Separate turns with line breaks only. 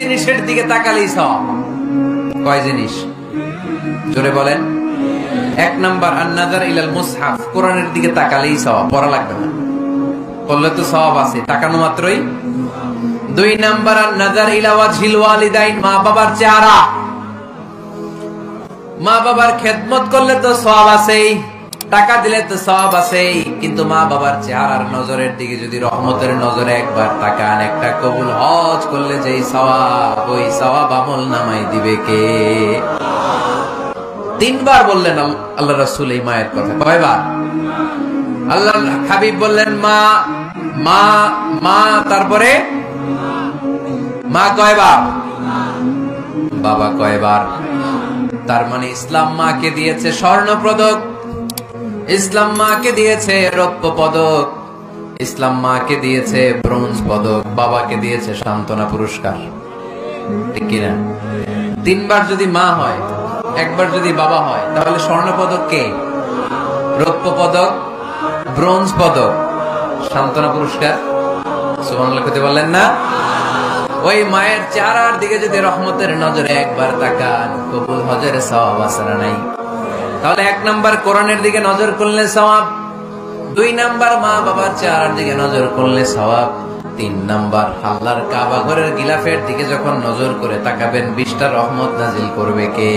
জিনিসের দিকে তাকালেই সওয়াব। কয় জিনিস? জোরে বলেন। এক নাম্বার আন-নাযার ইলাল মুসহাফ, কোরআনের দিকে তাকালেই সওয়াব, পড়া লাগবে না, পড়লে তো সওয়াব আছে, তাকানো মাত্রই। দুই নাম্বার আন-নাযার ইলা ওয়াজহিল ওয়ালিদাইন, মা বাবার চেহারা, মা বাবার খেদমত করলে তো সওয়াব আছেই, টাকা দিলে তো সওয়াব আছেই, কিন্তু মা বাবার চেহারার নজরের দিকে যদি রহমতের নজরে একবার তাকান, একটা কবুল হজ করলে যেই সওয়াব, ওই সওয়াব আমল নামাই দিবে কে? তিনবার বললেন আল্লাহ রাসূল এই মায়ের কথা। কয়বার? আল্লাহর হাবিব বললেন মা মা মা, তারপরে মা কয়বার? বাবা কয়বার? তার মানে ইসলাম মাকে দিয়েছে স্বর্ণ পদক, ইসলাম মাকে দিয়েছে রৌপ্য পদক, ইসলাম মাকে দিয়েছে ব্রোঞ্জ পদক, বাবাকে দিয়েছে সান্ত্বনা পুরস্কার। ঠিক কিনা? তিনবার যদি মা হয়, একবার যদি বাবা হয়, তাহলে স্বর্ণ পদক কে? রৌপ্য পদক, ব্রোঞ্জ পদক, সান্ত্বনা পুরস্কার। সুবহানাল্লাহ কইতে বললেন না? ওই মায়ের চেহারার দিকে যদি রহমতের নজরে একবার তাকান, কবুল হজের সওয়াব আছে না নাই? তাহলে এক নাম্বার কোরআনের দিকে নজর করলে সওয়াব, দুই নাম্বার মা বাবার চেহারার দিকে নজর করলে সওয়াব, তিন নাম্বার আল্লাহর কাবা ঘরের গিলাফের দিকে যখন নজর করে তাকাবেন, 20টা রহমত নাজিল করবে কে?